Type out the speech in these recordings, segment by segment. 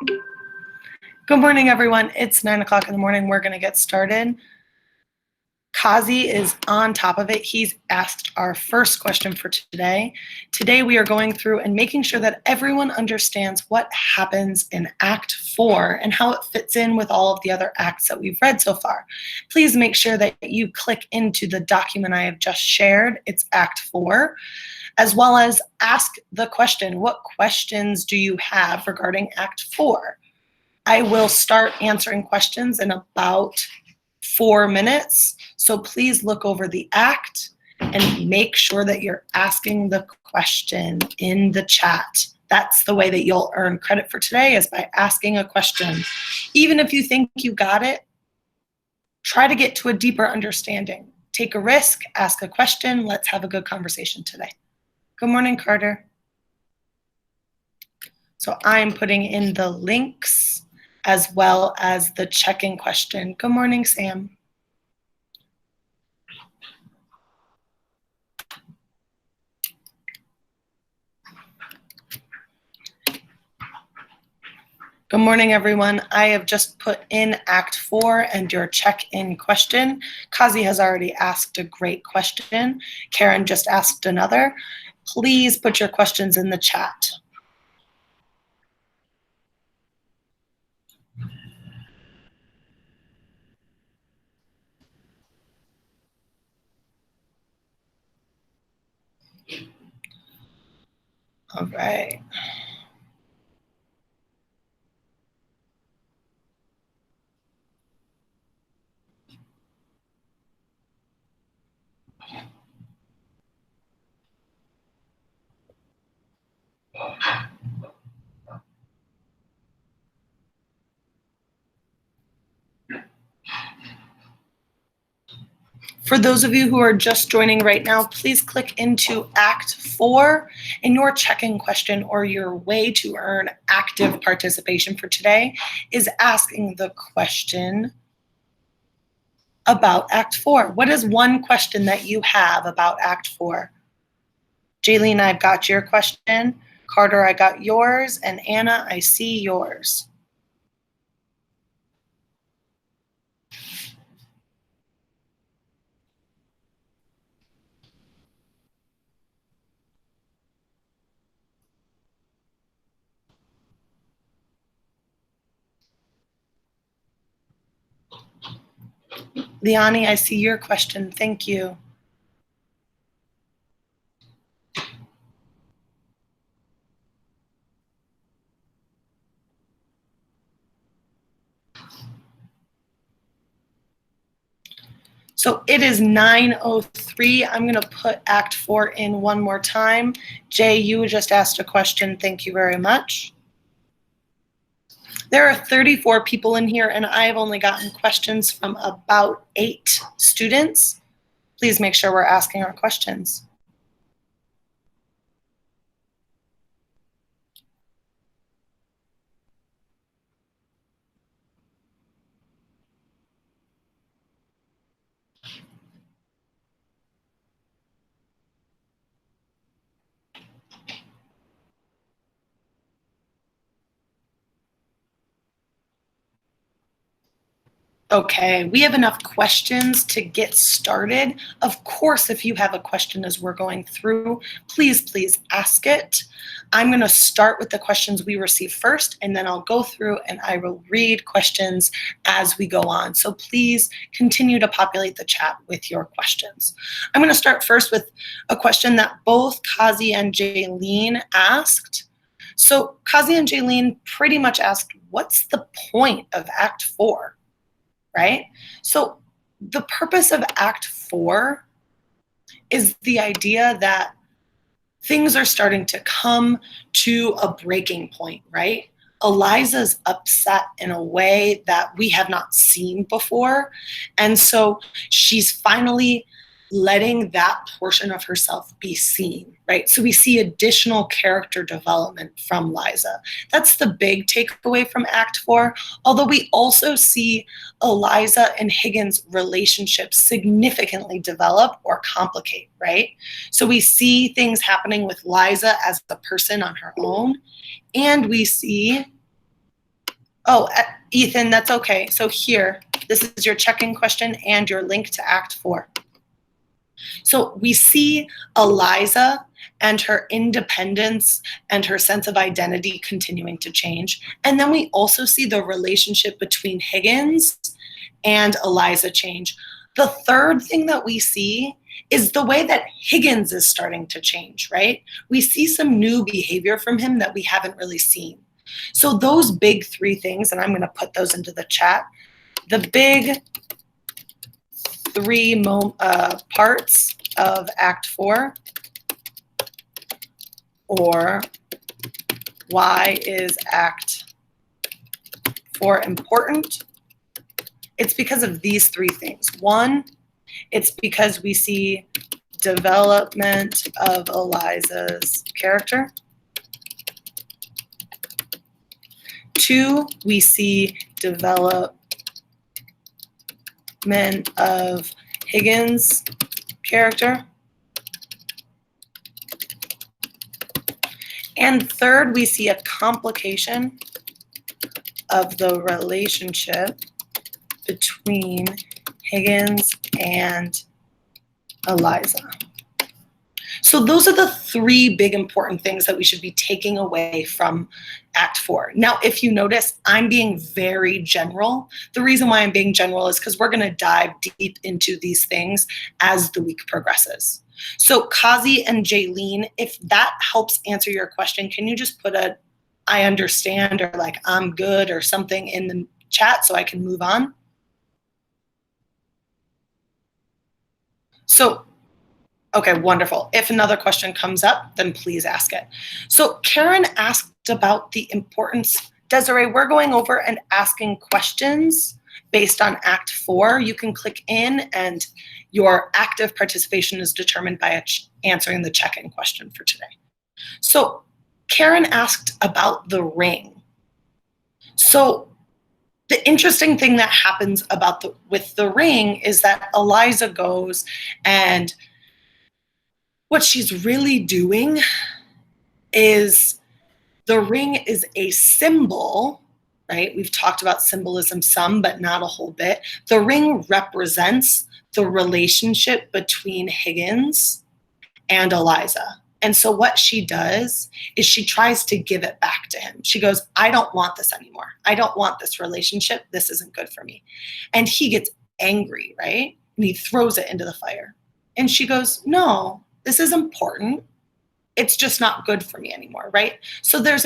Good morning, everyone. It's 9 o'clock in the morning. We're going to get started. Kazi is on top of it. He's asked our first question for today. Today, we are going through and making sure that everyone understands what happens in Act 4 and how it fits in with all of the other acts that we've read so far. Please make sure that you click into the document I have just shared. It's Act 4, as well as ask the question, what questions do you have regarding Act 4? I will start answering questions in about 4 minutes. So please look over the act and make sure that you're asking the question in the chat. That's the way that you'll earn credit for today, is by asking a question. Even if you think you got it, try to get to a deeper understanding. Take a risk, ask a question. Let's have a good conversation today. Good morning, Carter. So I'm putting in the links as well as the check-in question. Good morning, Sam. Good morning, everyone. I have just put in Act 4 and your check-in question. Kazi has already asked a great question. Karen just asked another. Please put your questions in the chat. All right. For those of you who are just joining right now, please click into Act 4, and your check-in question or your way to earn active participation for today is asking the question about Act 4. What is one question that you have about Act 4? Jaylene, I've got your question. Carter, I got yours. And Anna, I see yours. Liani, I see your question. Thank you. So it is 9:03. I'm going to put Act 4 in one more time. Jay, you just asked a question. Thank you very much. There are 34 people in here, and I've only gotten questions from about 8 students. Please make sure we're asking our questions. Okay, we have enough questions to get started. Of course, if you have a question as we're going through, please ask it. I'm going to start with the questions we receive first, and then I'll go through and I will read questions as we go on. So please continue to populate the chat with your questions. I'm going to start first with a question that both Kazi and Jaylene asked. So Kazi and Jaylene pretty much asked, what's the point of Act 4? Right? So the purpose of Act 4 is the idea that things are starting to come to a breaking point, right? Eliza's upset in a way that we have not seen before. And so she's finally letting that portion of herself be seen, right? So we see additional character development from Liza. That's the big takeaway from Act 4, although we also see Eliza and Higgins' relationship significantly develop or complicate, right? So we see things happening with Liza as a person on her own, and we see Oh, Ethan, that's okay. So here, this is your check-in question and your link to Act 4. So we see Eliza and her independence and her sense of identity continuing to change. And then we also see the relationship between Higgins and Eliza change. The third thing that we see is the way that Higgins is starting to change, right? We see some new behavior from him that we haven't really seen. So those big three things, and I'm going to put those into the chat, the big three parts of Act 4, or why is Act 4 important? It's because of these three things. One, it's because we see development of Eliza's character. Two, we see development of Higgins' character. And third, we see a complication of the relationship between Higgins and Eliza. So those are the three big important things that we should be taking away from Act 4. Now, if you notice, I'm being very general. The reason why I'm being general is because we're going to dive deep into these things as the week progresses. So Kazi and Jaylene, if that helps answer your question, can you just put a I understand or like I'm good or something in the chat so I can move on? So, okay, wonderful. If another question comes up, then please ask it. So Karen asked about the importance. Desiree, we're going over and asking questions based on Act 4. You can click in and your active participation is determined by answering the check-in question for today. So Karen asked about the ring. So the interesting thing that happens with the ring is that Eliza goes, and what she's really doing is the ring is a symbol, right? We've talked about symbolism some, but not a whole bit. The ring represents the relationship between Higgins and Eliza. And so what she does is she tries to give it back to him. She goes, I don't want this anymore. I don't want this relationship. This isn't good for me. And he gets angry, right? And he throws it into the fire. And she goes, no, this is important. It's just not good for me anymore, right? So there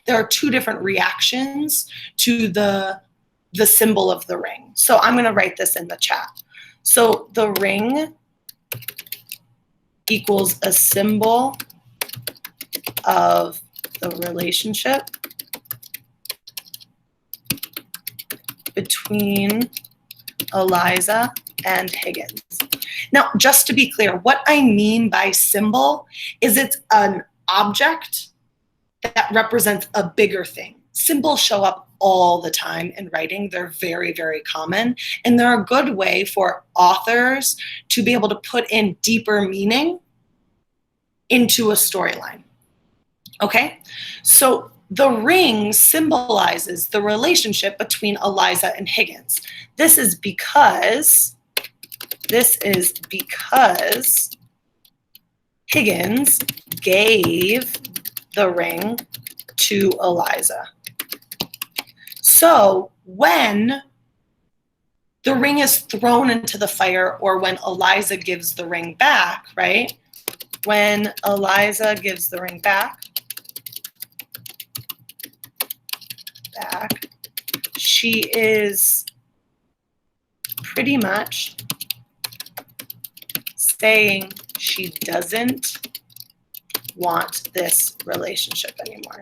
are two different reactions to the symbol of the ring. So I'm going to write this in the chat. So the ring equals a symbol of the relationship between Eliza and Higgins. Now, just to be clear, what I mean by symbol is it's an object that represents a bigger thing. Symbols show up all the time in writing. They're very, very common. And they're a good way for authors to be able to put in deeper meaning into a storyline. Okay? So the ring symbolizes the relationship between Eliza and Higgins. This is because Higgins gave the ring to Eliza. So when the ring is thrown into the fire, or when Eliza gives the ring back, right? When Eliza gives the ring back, she is pretty much saying she doesn't want this relationship anymore.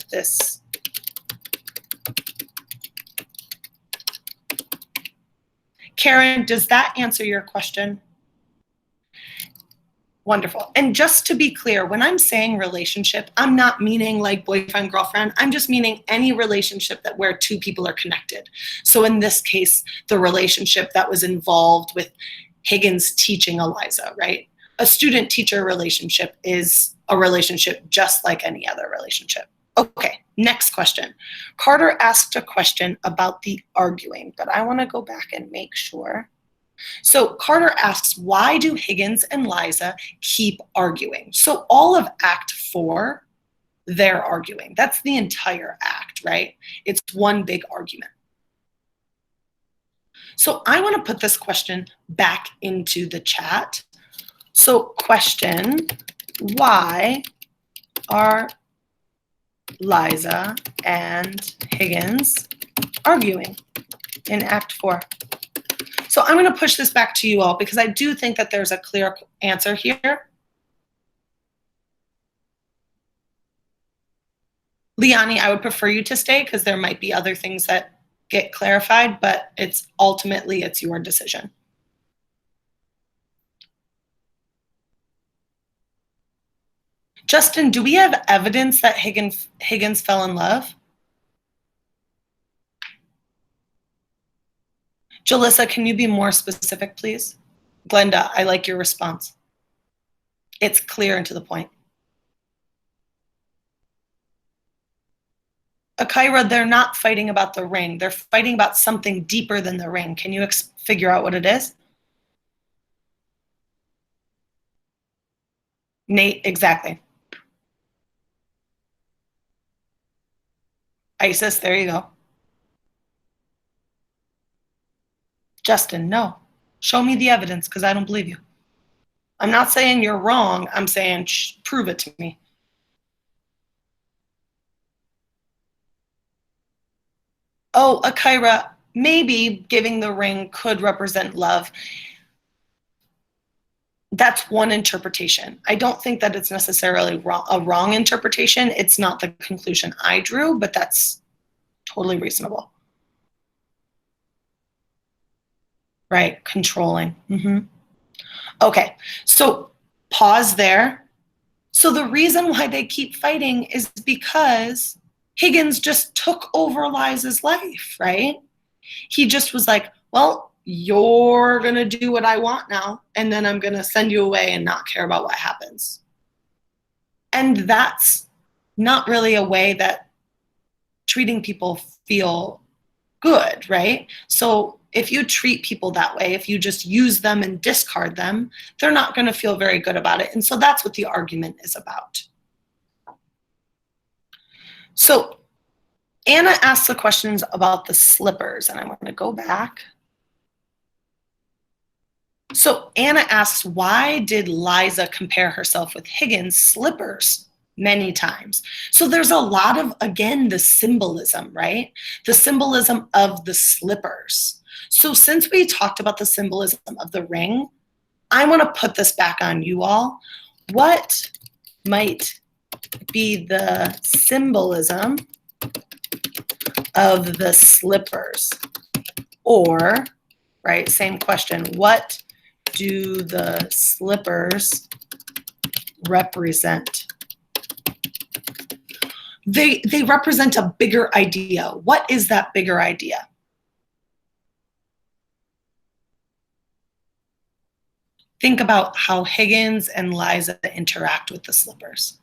Karen, does that answer your question? Wonderful. And just to be clear, when I'm saying relationship, I'm not meaning like boyfriend, girlfriend. I'm just meaning any relationship where two people are connected. So in this case, the relationship that was involved with Higgins teaching Eliza, right? A student-teacher relationship is a relationship just like any other relationship. Okay, next question. Carter asked a question about the arguing, but I want to go back and make sure. So Carter asks, why do Higgins and Liza keep arguing? So all of Act 4, they're arguing. That's the entire act, right? It's one big argument. So I want to put this question back into the chat. So question, why are Liza and Higgins arguing in Act 4? So I'm going to push this back to you all because I do think that there's a clear answer here. Liani, I would prefer you to stay because there might be other things that get clarified, but it's your decision. Justin, do we have evidence that Higgins fell in love? Jalissa, can you be more specific, please? Glenda, I like your response. It's clear and to the point. Akira, they're not fighting about the ring. They're fighting about something deeper than the ring. Can you figure out what it is? Nate, exactly. Isis, there you go. Justin, no. Show me the evidence because I don't believe you. I'm not saying you're wrong. I'm saying prove it to me. Oh, Akira, maybe giving the ring could represent love. That's one interpretation. I don't think that it's necessarily a wrong interpretation. It's not the conclusion I drew, but that's totally reasonable. Right, controlling. Okay, so pause there. So the reason why they keep fighting is because Higgins just took over Liza's life, right? He just was like, well, you're going to do what I want now, and then I'm going to send you away and not care about what happens. And that's not really a way that treating people feel good, right? So if you treat people that way, if you just use them and discard them, they're not going to feel very good about it. And so that's what the argument is about. So Anna asked the questions about the slippers, and I'm going to go back. So Anna asks, why did Liza compare herself with Higgins' slippers many times? So there's a lot of, again, the symbolism, right? The symbolism of the slippers. So since we talked about the symbolism of the ring, I want to put this back on you all. What might be the symbolism of the slippers? Or, right, same question, what do the slippers represent? They represent a bigger idea. What is that bigger idea? Think about how Higgins and Liza interact with the slippers.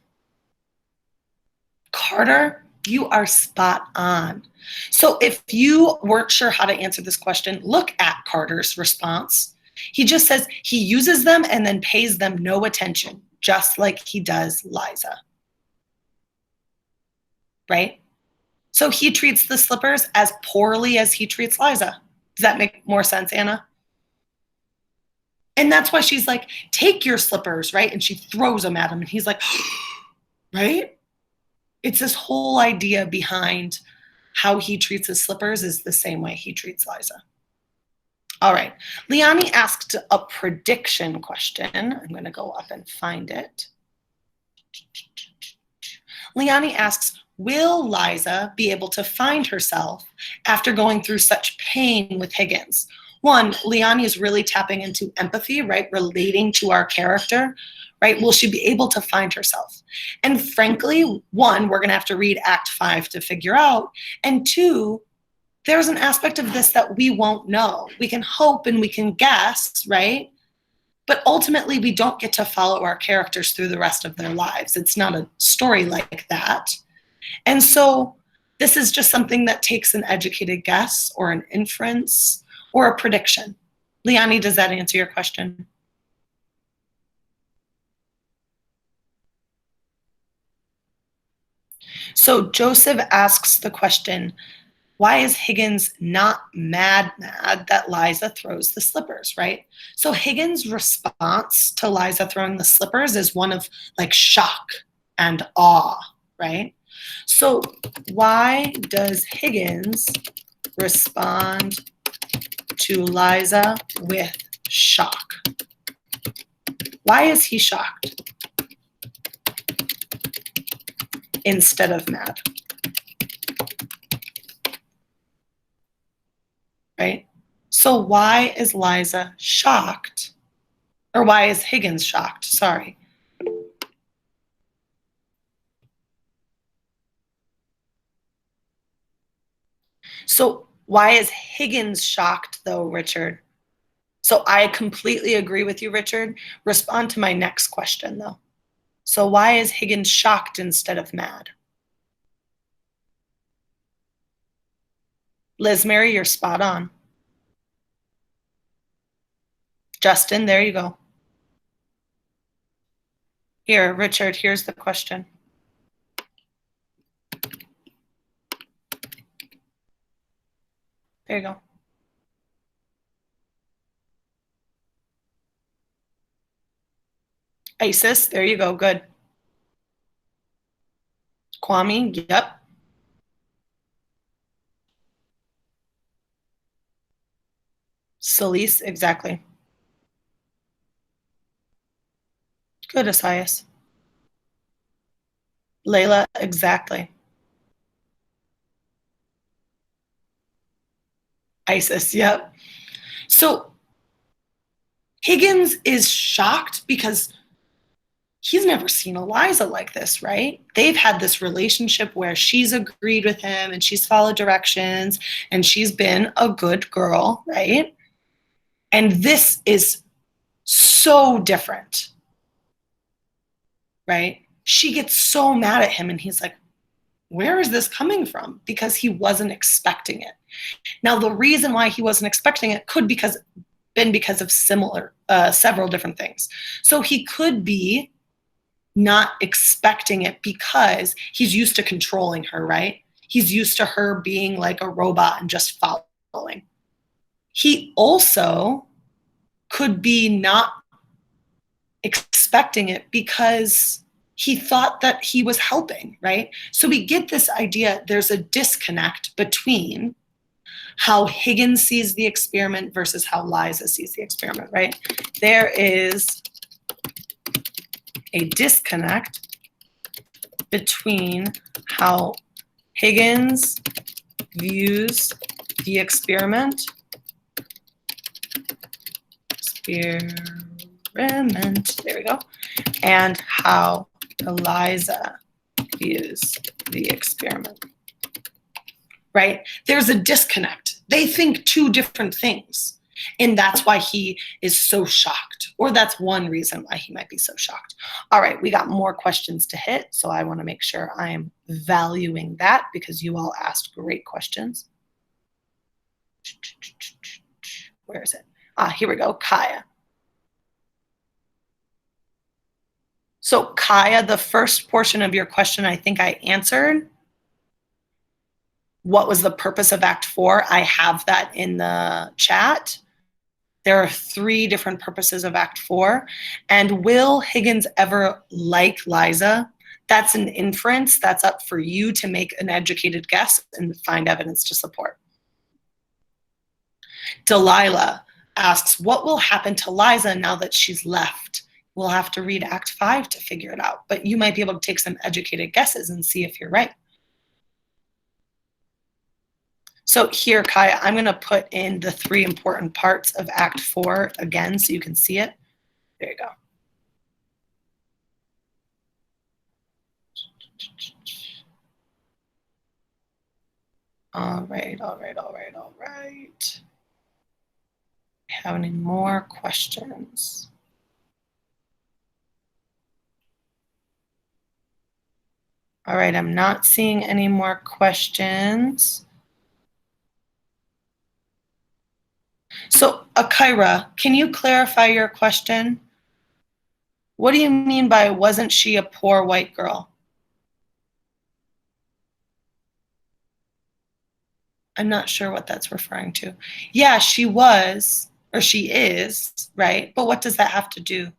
Carter, you are spot on. So if you weren't sure how to answer this question, look at Carter's response. He just says he uses them and then pays them no attention, just like he does Liza. Right? So he treats the slippers as poorly as he treats Liza. Does that make more sense, Anna? And that's why she's like, take your slippers, right? And she throws them at him and he's like, right? It's this whole idea behind how he treats his slippers is the same way he treats Liza. All right, Liani asked a prediction question. I'm going to go up and find it. Liani asks, will Liza be able to find herself after going through such pain with Higgins? One, Liani is really tapping into empathy, right? Relating to our character, right? Will she be able to find herself? And frankly, one, we're going to have to read Act 5 to figure out. And two, there's an aspect of this that we won't know. We can hope and we can guess, right? But ultimately, we don't get to follow our characters through the rest of their lives. It's not a story like that. And so this is just something that takes an educated guess or an inference or a prediction. Liani, does that answer your question? So Joseph asks the question, why is Higgins not mad that Liza throws the slippers, right? So Higgins' response to Liza throwing the slippers is one of like shock and awe, right? So why does Higgins respond to Liza with shock? Why is he shocked instead of mad? Right? So why is Liza shocked? Or why is Higgins shocked? Sorry. So why is Higgins shocked though, Richard? So I completely agree with you, Richard. Respond to my next question though. So why is Higgins shocked instead of mad? Liz Mary, you're spot on. Justin, there you go. Here, Richard, here's the question. There you go. Isis, there you go, good. Kwame, yep. Celise, exactly. Good, Asias. Layla, exactly. Isis, yep. So Higgins is shocked because he's never seen Eliza like this, right? They've had this relationship where she's agreed with him and she's followed directions and she's been a good girl, right? And this is so different, right? She gets so mad at him and he's like, where is this coming from? Because he wasn't expecting it. Now, the reason why he wasn't expecting it could been because of several different things. So he could be not expecting it because he's used to controlling her, right? He's used to her being like a robot and just following. He also could be not expecting it because he thought that he was helping, right? So we get this idea there's a disconnect between how Higgins sees the experiment versus how Liza sees the experiment, right? There is a disconnect between how Higgins views the experiment, there we go, and how Eliza views the experiment, right? There's a disconnect. They think two different things. And that's why he is so shocked, or that's one reason why he might be so shocked. All right, we got more questions to hit, so I want to make sure I am valuing that because you all asked great questions. Where is it? Here we go, Kaya. So Kaya, the first portion of your question, I think I answered. What was the purpose of Act 4? I have that in the chat. There are 3 different purposes of Act 4. And will Higgins ever like Liza? That's an inference. That's up for you to make an educated guess and find evidence to support. Delilah asks, what will happen to Liza now that she's left? We'll have to read Act 5 to figure it out. But you might be able to take some educated guesses and see if you're right. So here, Kaya, I'm going to put in the 3 important parts of Act 4 again so you can see it. There you go. All right. Have any more questions? All right, I'm not seeing any more questions. So, Akira, can you clarify your question? What do you mean by wasn't she a poor white girl? I'm not sure what that's referring to. Yeah, she was, or she is, right? But what does that have to do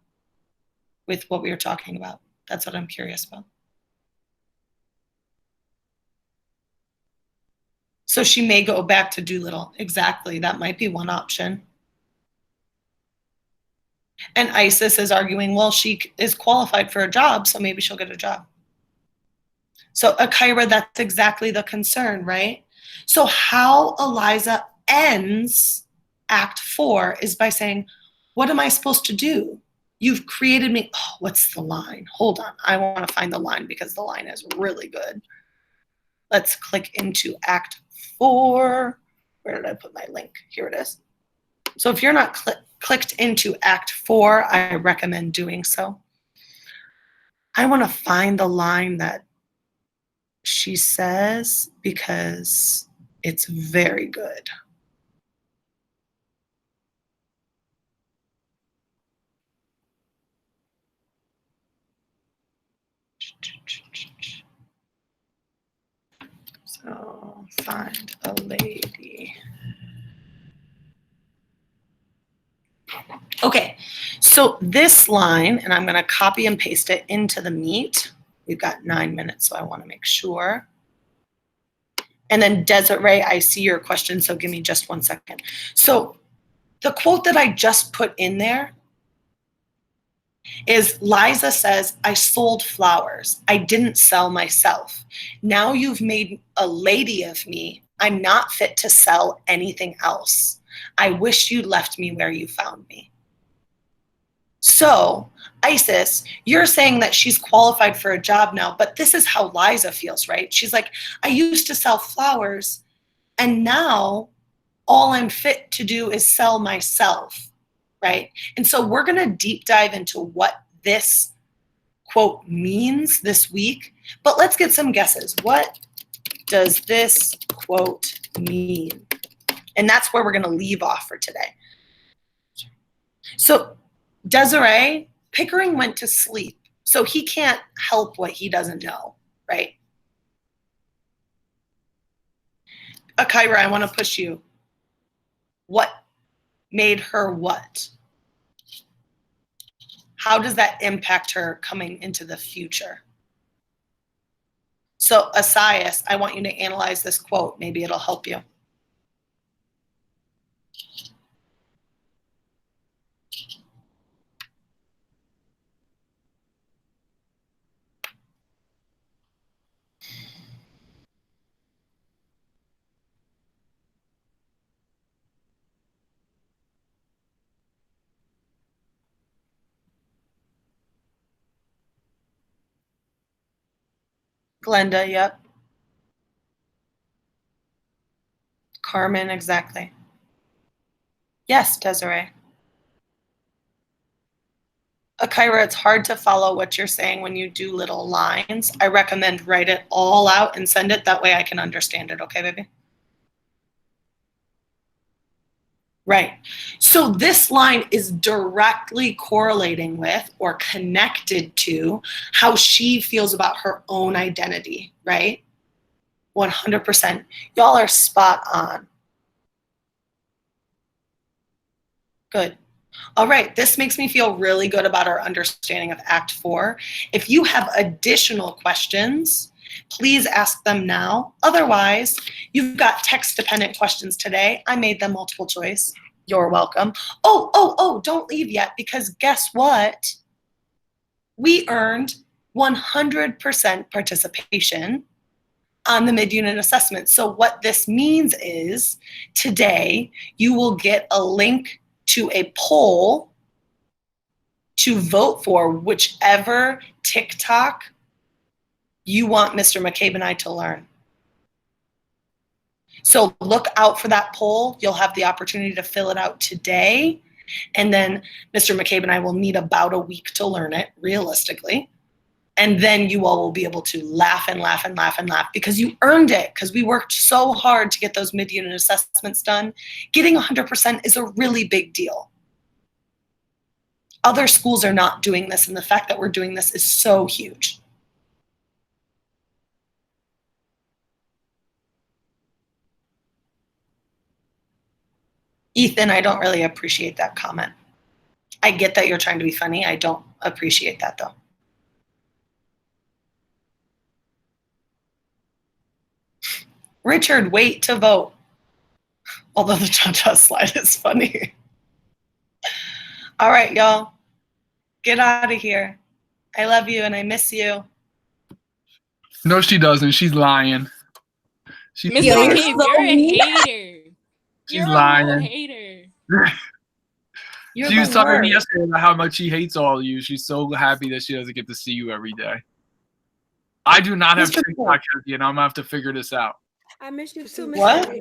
with what we were talking about? That's what I'm curious about. So she may go back to Doolittle. Exactly. That might be one option. And Isis is arguing, well, she is qualified for a job, so maybe she'll get a job. So Akira, that's exactly the concern, right? So how Eliza ends Act 4 is by saying, what am I supposed to do? You've created me. Oh, what's the line? Hold on. I want to find the line because the line is really good. Let's click into Act 4. Where did I put my link? Here it is. So if you're not clicked into Act 4, I recommend doing so. I want to find the line that she says because it's very good. So find a lady. Okay, so this line, and I'm going to copy and paste it into the meet. We've got 9 minutes, so I want to make sure. And then Desiree, I see your question, so give me just 1 second. So the quote that I just put in there is Liza says, I sold flowers. I didn't sell myself. Now you've made a lady of me. I'm not fit to sell anything else. I wish you left me where you found me. So, Isis, you're saying that she's qualified for a job now, but this is how Liza feels, right? She's like, I used to sell flowers, and now all I'm fit to do is sell myself, right? And so we're going to deep dive into what this quote means this week, but let's get some guesses. What does this quote mean? And that's where we're going to leave off for today. So Desiree, Pickering went to sleep, so he can't help what he doesn't know, right? Akira, I want to push you. What made her what? How does that impact her coming into the future? So Asias, I want you to analyze this quote. Maybe it'll help you. Glenda, yep. Carmen, exactly. Yes, Desiree. Akira, it's hard to follow what you're saying when you do little lines. I recommend write it all out and send it. That way I can understand it. Okay, baby? Right. So this line is directly correlating with or connected to how she feels about her own identity, right? 100%. Y'all are spot on. Good. All right, this makes me feel really good about our understanding of Act 4. If you have additional questions, please ask them now. Otherwise, you've got text-dependent questions today. I made them multiple choice. You're welcome. Oh, don't leave yet, because guess what? We earned 100% participation on the mid-unit assessment. So what this means is today you will get a link to a poll to vote for whichever TikTok you want Mr. McCabe and I to learn. So look out for that poll. You'll have the opportunity to fill it out today. And then Mr. McCabe and I will need about a week to learn it, realistically. And then you all will be able to laugh and laugh and laugh and laugh because you earned it, because we worked so hard to get those mid-unit assessments done. Getting 100% is a really big deal. Other schools are not doing this, and the fact that we're doing this is so huge. Ethan, I don't really appreciate that comment. I get that you're trying to be funny. I don't appreciate that, though. Richard, wait to vote. Although the cha-cha slide is funny. All right, y'all. Get out of here. I love you and I miss you. No, she doesn't. She's lying. Mr. McCabe, you're a hater. She's lying. A whole hater. She was talking to me yesterday about how much she hates all of you. She's so happy that she doesn't get to see you every day. I do not have TikTok, and I'm going to have to figure this out. I miss you too, Mr. What?